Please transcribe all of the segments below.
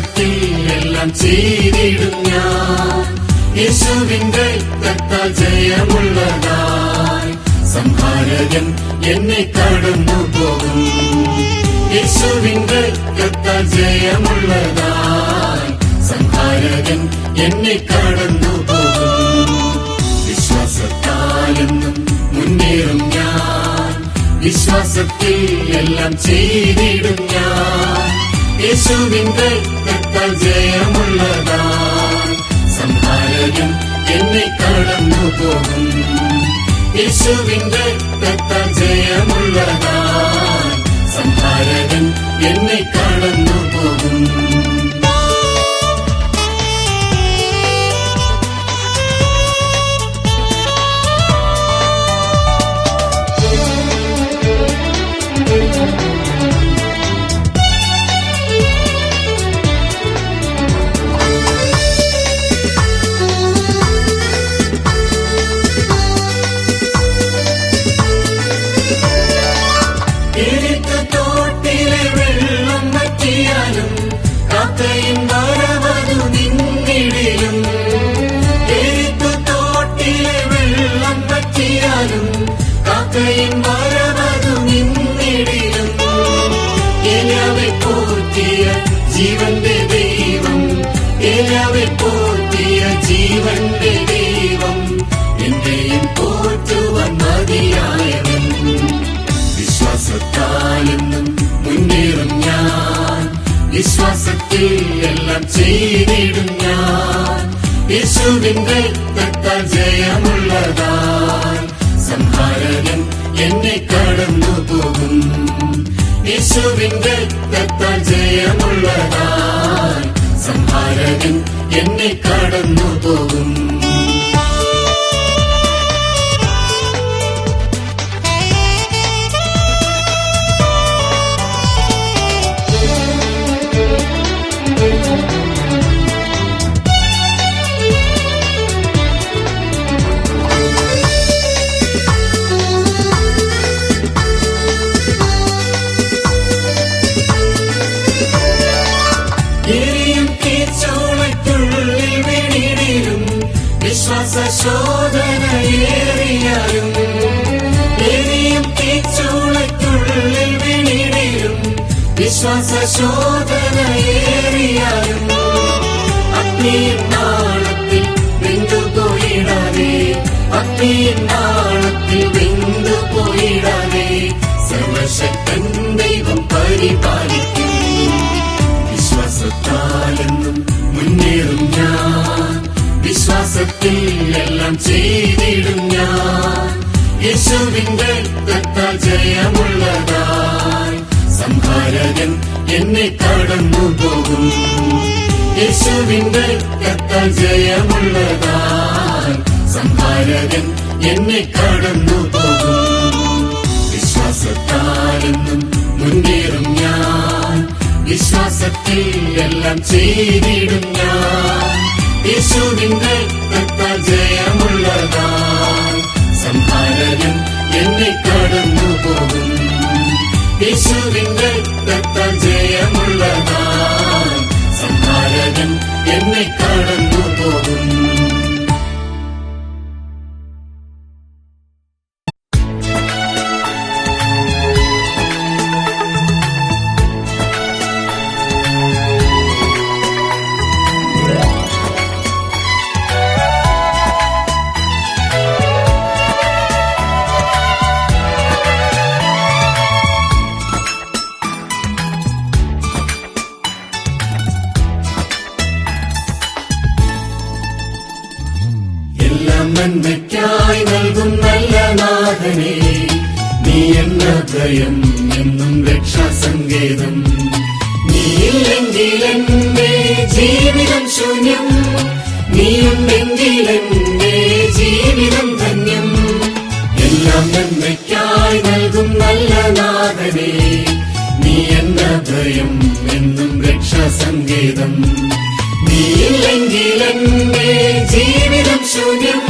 വിശ്വാസത്തിൽ എല്ലാം ചെയ്തിടും ഞാൻ. യേശുവിന്റെ രക്തത്താൽ ജയമുള്ളതായി സംഹാരകൻ എന്നെ കടന്നു പോകും. യേശുവിന്റെ രക്തത്താൽ ജയമുള്ളതായി സംഹാരകൻ എന്നെ കടന്നു പോകും. വിശ്വാസത്താലെന്നും മുന്നേറും ഞാൻ. വിശ്വാസത്തിൽ എല്ലാം ചെയ്തിടും ഞാൻ. യേശുവിന്റെ രക്തത്താൽ ജയമുള്ളതായി സംഹാരകൻ എന്നെ കടന്നു പോകും. യേശുവിന്റെ രക്തത്താൽ ജയമുള്ളതായി സംഹാരകൻ എന്നെ കടന്നു പോകും. ജീവന്റെ ദൈവം, ഏലാവെ പോറ്റിയ ജീവന്റെ ദൈവം, എന്റെയും പോറ്റുവാൻ മതിയായവൻ. വിശ്വാസത്താലെന്നും മുന്നേറും ഞാൻ. വിശ്വാസത്തിൽ എല്ലാം ചെയ്തിടും ഞാൻ. യേശുവിന്റെ രക്തത്താൽ ജയമുള്ളതായി സംഹാരകൻ എന്നെ കടന്നു പോകും. യേശുവിന്റെ രക്തത്താൽ ജയമുള്ളതായി സംഹാരകൻ എന്നെ കടന്നു പോകും. ശോധനയേറിയാലും എരിയും തീച്ചൂളയ്ക്കുള്ളിൽ വീണിടും. വിശ്വാസ ശോധനയേറിയാലും അഗ്നിയിൻ നാളത്തിൽ വെന്തുപോയിടാതെ, അഗ്നിയിൻ നാളത്തിൽ വെന്തുപോയിടാതെ സർവശക്തൻ ദൈവം പരിപാലിക്കും. വിശ്വാസത്താലെന്നും മുന്നേറും ഞാൻ. വിശ്വാസത്തിൽ എല്ലാം ചെയ്തിടും ഞാൻ. യേശുവിന്റെ രക്തത്താൽ ജയമുള്ളതായി സംഹാരകൻ എന്നെ കടന്നു പോകും. യേശുവിന്റെ രക്തത്താൽ ജയമുള്ളതായി സംഹാരകൻ എന്നെ കടന്നു പോകും. വിശ്വാസത്താലെന്നും മുന്നേറും ഞാൻ. വിശ്വാസത്തിൽ എല്ലാം ചെയ്തിടും ഞാൻ. യേശുവിന്റെ രക്തത്താൽ ജയമുള്ളതായി സംഹാരകൻ എന്നെ കടന്നു പോകും. യേശുവിന്റെ രക്തത്താൽ ജയമുള്ളതായി സംഹാരകൻ എന്നെ കടന്നു പോകും. നന്മയ്ക്കായി നൽകും നല്ല നാഥനേ, നീ എന്ന ഭയം എന്നും രക്ഷാസങ്കേതം. നീയില്ലെങ്കിൽ എന്റെ ജീവിതം ശൂന്യം, നീയുണ്ടെങ്കിൽ എന്റെ ജീവിതം ധന്യം. എല്ലാം നന്മയ്ക്കായി നൽകും നല്ല നാഥനേ, നീ എന്ന ഭയം എന്നും രക്ഷാസങ്കേതം. നീയില്ലെങ്കിൽ എന്റെ ജീവിതം ശൂന്യം,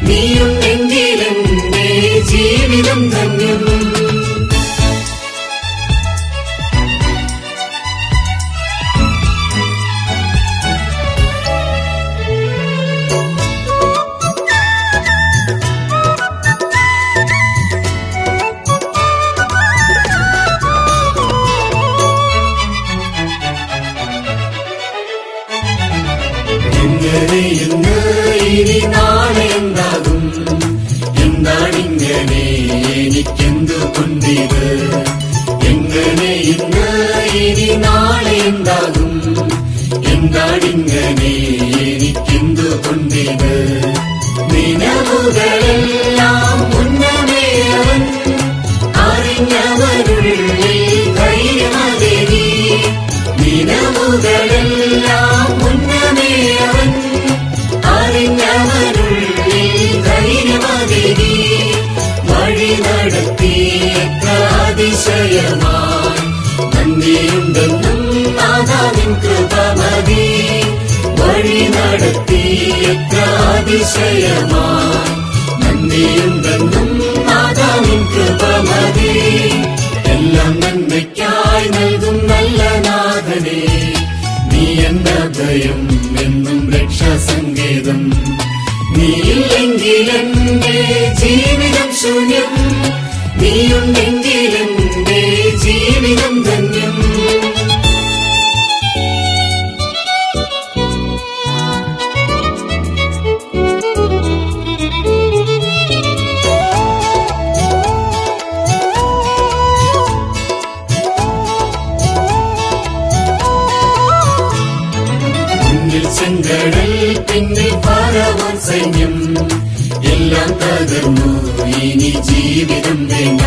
നീയുണ്ടെങ്കിൽ എന്റെ ജീവിതം ധന്യം. എന്തുകൊണ്ടിത്, എങ്ങനെ ഇന്ന് ഇനി നാളെ എന്താകും, എന്താണിങ്ങനെ എനിക്കെന്തുകൊണ്ടിത്. നിലവുകളെല്ലാം മുന്നമേ അവൻ അറിഞ്ഞവരുള്ളിൽ ധൈര്യമതേകി. നിലവുകളെല്ലാം മുന്നമേ അവൻ അറിഞ്ഞവരുള്ളിൽ ധൈര്യമതേകി. വഴി നടത്തി എത്ര അതിശയമായി, നന്ദിയുണ്ടെന്നും നാഥാ നിൻ കൃപ മതി. വഴി നടത്തി എത്ര അതിശയമായി, നന്ദിയുണ്ടെന്നും നാഥാ നിൻ കൃപ മതി. എല്ലാം നന്മയ്ക്കായി നൽകും നല്ല നാഥനേ, നീ എന്റെ ഭയം എന്നും രക്ഷാസങ്കേതം. നീയില്ലെങ്കിൽ എന്റെ ജീവിതം ശൂന്യം, നീയുണ്ടെങ്കിൽ എന്റെ ജീവിതം ധന്യം. ചെങ്കടൽ പിന്നിൽ ഫറവോൻ സൈന്യം, എല്ലാം തകർന്നു ഇനി ജീവിതം വേണ്ട.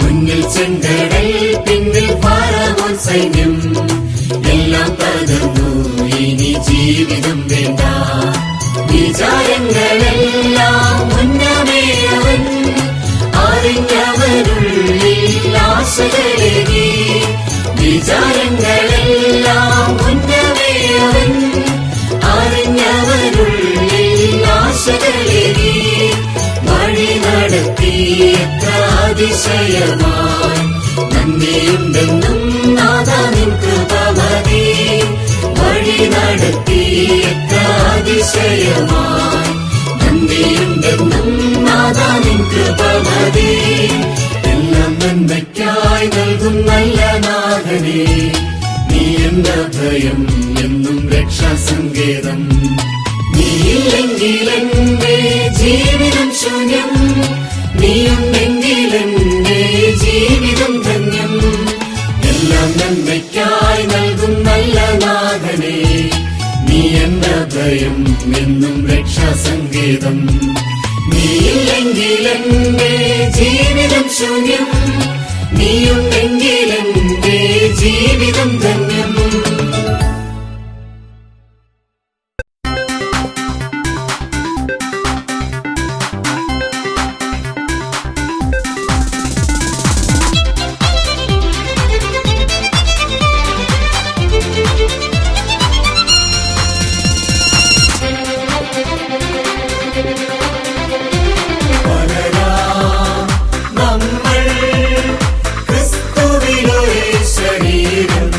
മുന്നിൽ ചെങ്കടൽ പിന്നിൽ ഫറവോൻ സൈന്യം, എല്ലാം തകർന്നു ഇനി ജീവിതം വേണ്ട. വിചാരങ്ങളെല്ലാം മുന്നമേ അവൻ അറിഞ്ഞവരുള്ളിൽ ആശകളേകി. വിചാരങ്ങളെല്ലാം മുന്നമേ അവൻ അറിഞ്ഞവരുള്ളിൽ ആശകളേകി. വഴി നടത്തി എത്ര അതിശയമായി, നന്ദിയുണ്ടെന്നും നാഥാ നിൻ കൃപ മതി. വഴി നടത്തി എത്ര അതിശയമായി, നന്ദിയുണ്ടെന്നും നാഥാ നിൻ കൃപ മതി. എല്ലാം നന്മയ്ക്കായി നൽകും നല്ല നാഥനേ, നീ എന്റെ ഭയം എന്നും രക്ഷാസങ്കേതം. നീയില്ലെങ്കിൽ എന്റെ ജീവിതം ശൂന്യം, നീയുണ്ടെങ്കിൽ എന്റെ ജീവിതം ധന്യം. എല്ലാം നന്മയ്ക്കായി നൽകും നല്ല നാഥനേ, നീ എന്റെ ഭയം എന്നും രക്ഷാസങ്കേതം. നീയില്ലെങ്കിൽ എന്റെ ജീവിതം ശൂന്യം, നീയുണ്ടെങ്കിൽ എന്റെ ജീവിതം ധന്യം. നമ്മൾ ക്രിസ്തുവിലൊരു ശരീരം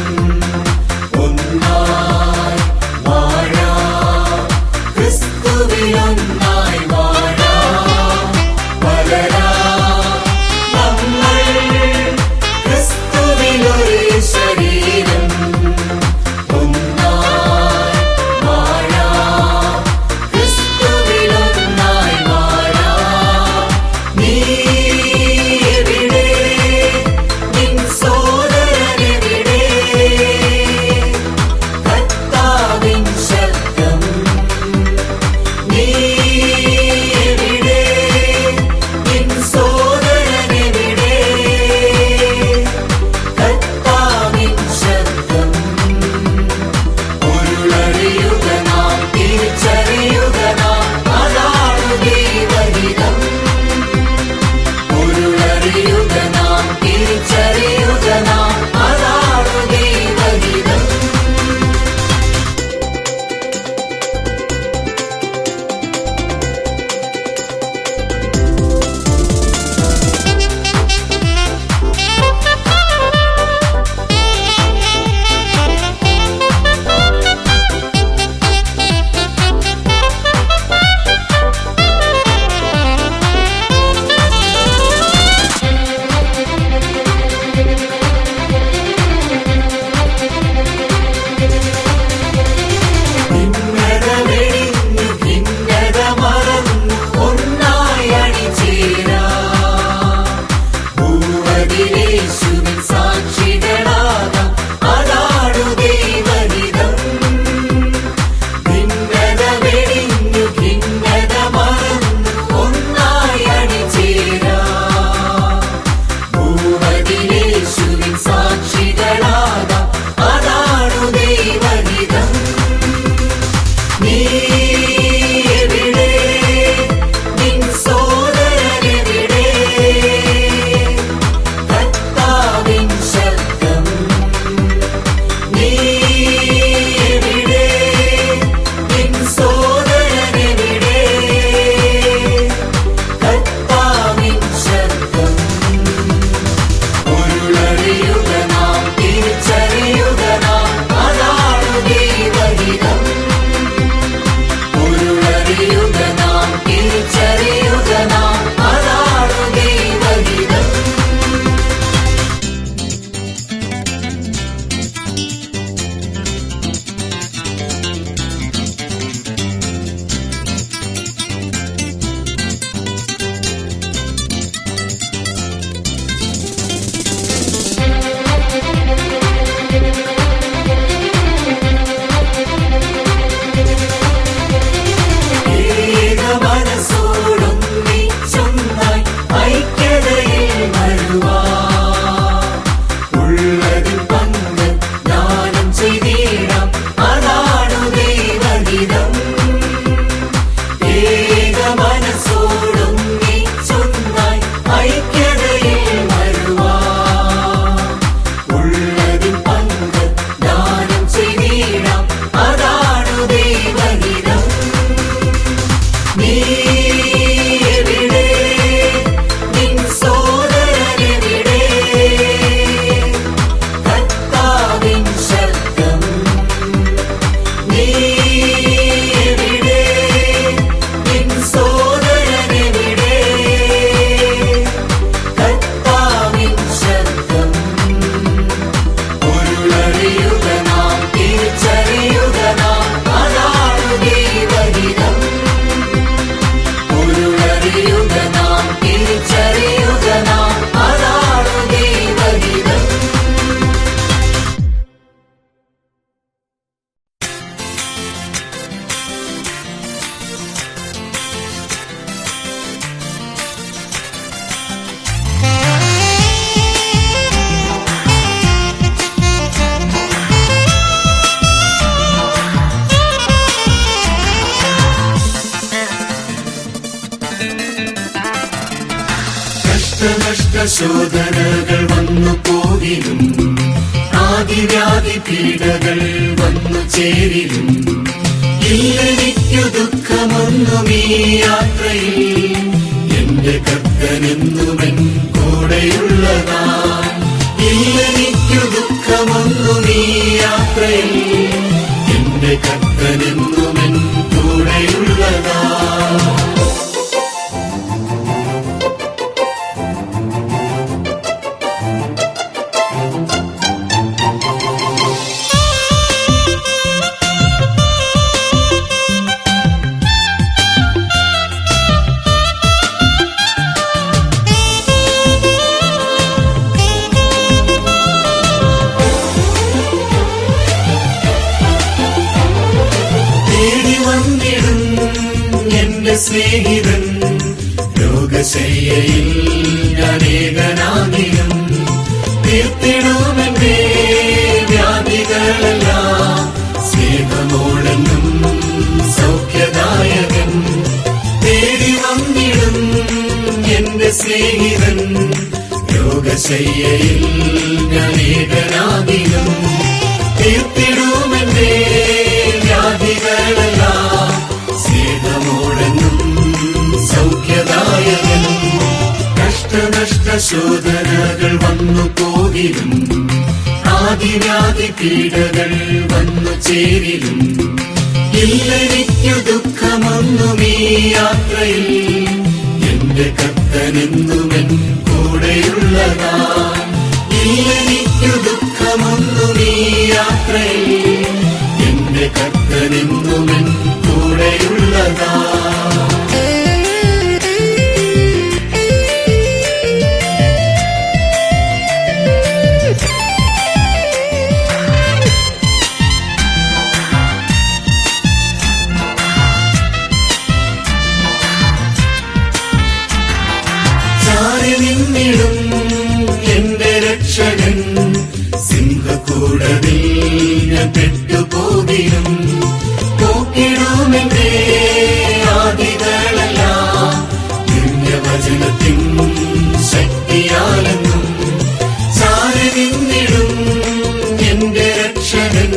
ശോധനകൾ വന്നു പോകിലും ആദിവ്യാധി പീഡകൾ വന്നു ചേരിലും ഇല്ലെനിക്കു ദുഃഖമൊന്നും ഈ യാത്രയിൽ എന്റെ കർത്തനെന്നുമെൻ കൂടെയുള്ളതാ ഇല്ലെനിക്കു ദുഃഖമൊന്നും ഈ യാത്രയിൽ എന്റെ കർത്തനെന്നുമെൻ കൂടെയുള്ളതാ എന്റെ സ്നേഹിതൻ രോഗശയ്യയിൽ അനേകനാകിലും തീർത്തിടുമെന്റെ വ്യാധികളെല്ലാം സ്നേഹമോടെന്നും സൗഖ്യദായകൻ തേടി വന്നിടും എന്റെ സ്നേഹിതൻ രോഗശയ്യയിൽ അനേകനാകിലും തീർത്തിടുമെന്റെ വ്യാധികളെല്ലാം സ്നേഹമോടെന്നും സൗഖ്യദായകൻ കഷ്ടനഷ്ട ശോധനകൾ വന്നു പോകിലും ആദിവ്യാധി പീഡകൾ വന്നു ചേരിലും ഇല്ലെനിക്കു ദുഃഖമൊന്നും ഈ യാത്രയിൽ എന്റെ കർത്തനെന്നുമെൻ കൂടെയുള്ളതാ ഇല്ലെനിക്കു ദുഃഖമൊന്നും ഈ യാത്രയിൽ എന്റെ കർത്തനെന്നുമെൻ കൂടെയുള്ളതാ നിന്നിടും എന്റെ രക്ഷകൻ സിംഹക്കൂടതിൽ ഞാൻ പെട്ടുപോകിലും പോക്കിടുമെന്റെ ആദികളെല്ലാം ദിവ്യവചനത്തിൻ ശക്തിയാലെന്നും ചാരി നിന്നിടും എന്റെ രക്ഷകൻ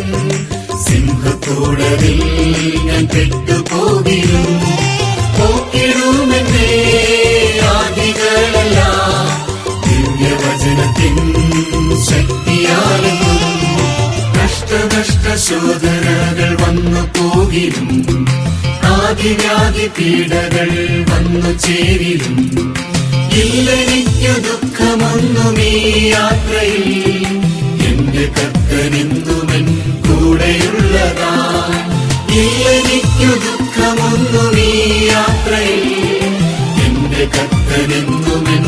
സിംഹക്കൂടതിൽ ഞാൻ പെട്ടുപോകിലും പോക്കിടുമെന്റെ ആദികളെല്ലാം ദിവ്യവചനത്തിൻ ശക്തിയാലെന്നും കഷ്ടനഷ്ട ശോധനകൾ വന്നു പോകിലും ആദിവ്യാധി പീഡകൾ വന്നു ചേരിലും ഇല്ലെനിക്കു ദുഃഖമൊന്നും ഈ യാത്രയിൽ എന്റെ കർത്തനെന്നുമെൻ കൂടെയുള്ളതാ ഇല്ലെനിക്കു ദുഃഖമൊന്നും ഈ യാത്രയിൽ എന്റെ കർത്തനെന്നുമെൻ